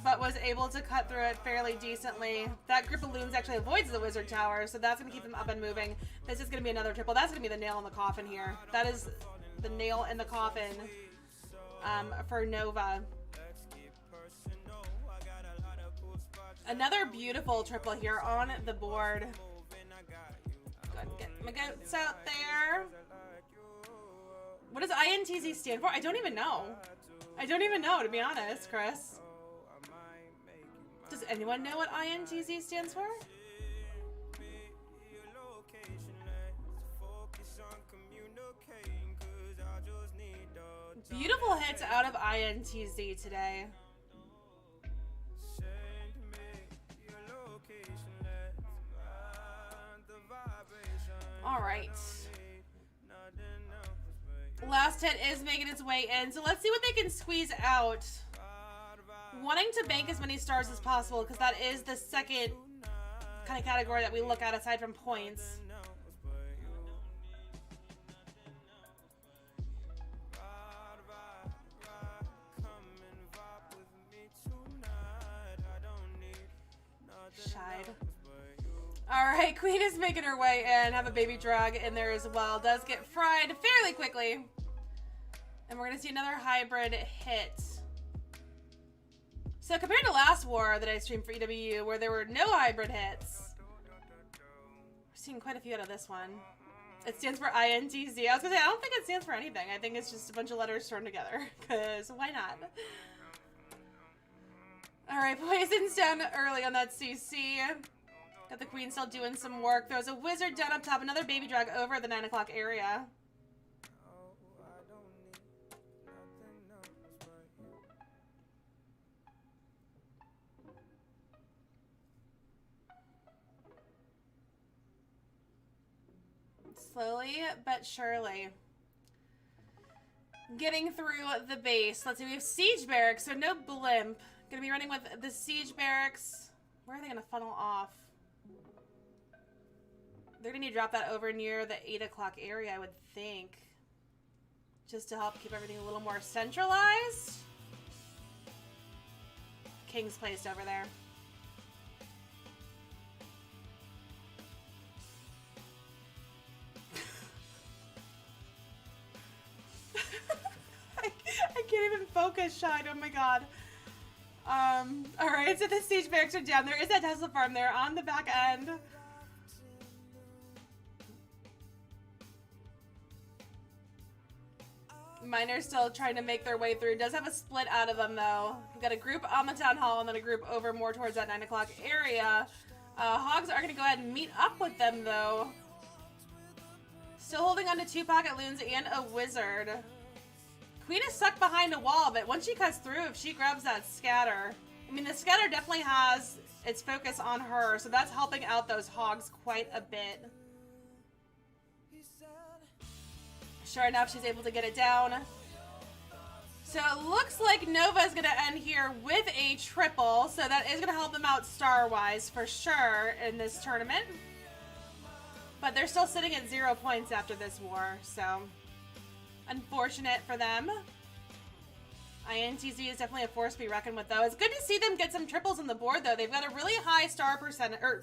But was able to cut through it fairly decently. That group of loons actually avoids the wizard tower, so that's going to keep them up and moving. This is going to be another triple. That's going to be the nail in the coffin here. That is the nail in the coffin for Nova. Another beautiful triple here on the board. Go ahead and get my goats out there. What does INTZ stand for? I don't even know. I don't even know, to be honest, Chris. Does anyone know what INTZ stands for? Beautiful hits out of INTZ today. All right. Last hit is making its way in, so let's see what they can squeeze out. Wanting to bank as many stars as possible because that is the second kind of category that we look at aside from points. Shide. Alright, Queen is making her way in. Have a baby drag in there as well. Does get fried fairly quickly. And we're going to see another hybrid hit. So compared to last war that I streamed for EWU, where there were no hybrid hits, we're seeing quite a few out of this one. It stands for INTZ. I was gonna say, I don't think it stands for anything. I think it's just a bunch of letters thrown together, because why not? Alright, poison's down early on that CC. Got the queen still doing some work. Throws a wizard down up top, another baby drag over the 9 o'clock area. Slowly but surely. Getting through the base. Let's see, we have siege barracks, so no blimp. Gonna be running with the siege barracks. Where are they gonna funnel off? They're gonna need to drop that over near the 8 o'clock area, I would think. Just to help keep everything a little more centralized. King's placed over there. I can't even focus, Shine. Oh my god. Alright, so the siege barracks are down. There is that Tesla farm there on the back end. Miners still trying to make their way through. Does have a split out of them, though. We've got a group on the town hall and then a group over more towards that 9 o'clock area. Hogs are going to go ahead and meet up with them, though. Still holding on to 2 pocket loons and a wizard. Queen is stuck behind a wall, but once she cuts through, if she grabs that scatter... I mean, the scatter definitely has its focus on her, so that's helping out those hogs quite a bit. Sure enough, she's able to get it down. So it looks like Nova is going to end here with a triple, so that is going to help them out star-wise for sure in this tournament. But they're still sitting at 0 points after this war, so... unfortunate for them. INTZ is definitely a force to be reckoned with, though. It's good to see them get some triples on the board, though. They've got a really high star percentage, or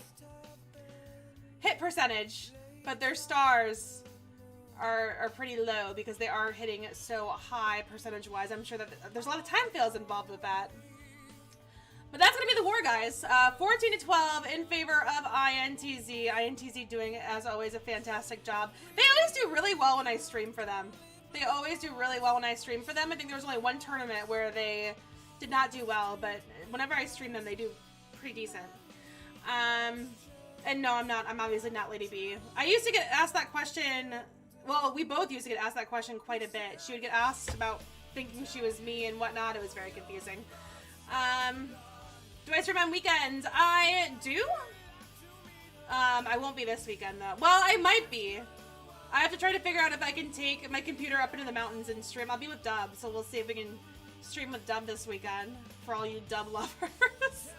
hit percentage, but their stars are pretty low because they are hitting so high percentage-wise. I'm sure that there's a lot of time fails involved with that. But that's going to be the war, guys. 14-12 in favor of INTZ. INTZ doing, as always, a fantastic job. They always do really well when I stream for them. They always do really well when I stream for them. I think there was only one tournament where they did not do well, but whenever I stream them, they do pretty decent. And no, I'm not. I'm obviously not Lady B. I used to get asked that question. Well, we both used to get asked that question quite a bit. She would get asked about thinking she was me and whatnot. It was very confusing. Do I stream on weekends? I do. I won't be this weekend, though. Well, I might be. I have to try to figure out if I can take my computer up into the mountains and stream. I'll be with Dub, so we'll see if we can stream with Dub this weekend for all you Dub lovers.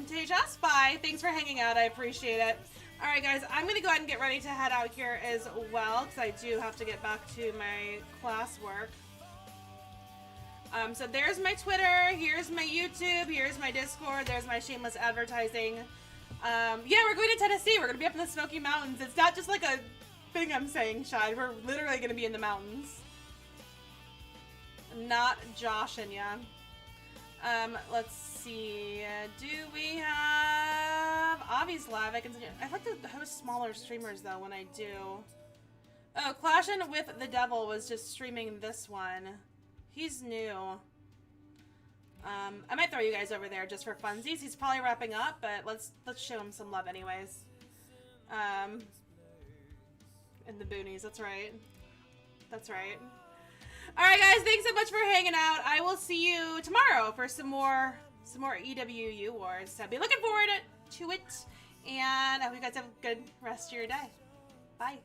Teja Spy, thanks for hanging out. I appreciate it. All right, guys, I'm going to go ahead and get ready to head out here as well, because I do have to get back to my classwork. So there's my Twitter, here's my YouTube, here's my Discord, there's my shameless advertising. Yeah, we're going to Tennessee. We're going to be up in the Smoky Mountains. It's not just like a thing I'm saying, Shide. We're literally going to be in the mountains. Not Josh and ya. Let's see. Do we have Avi's live? I like to host smaller streamers though when I do. Oh, Clashing with the Devil was just streaming this one. He's new. I might throw you guys over there just for funsies. He's probably wrapping up, but let's show him some love anyways. In the boonies, that's right. That's right. Alright guys, thanks so much for hanging out. I will see you tomorrow for some more EWU wars. So be looking forward to it. And I hope you guys have a good rest of your day. Bye.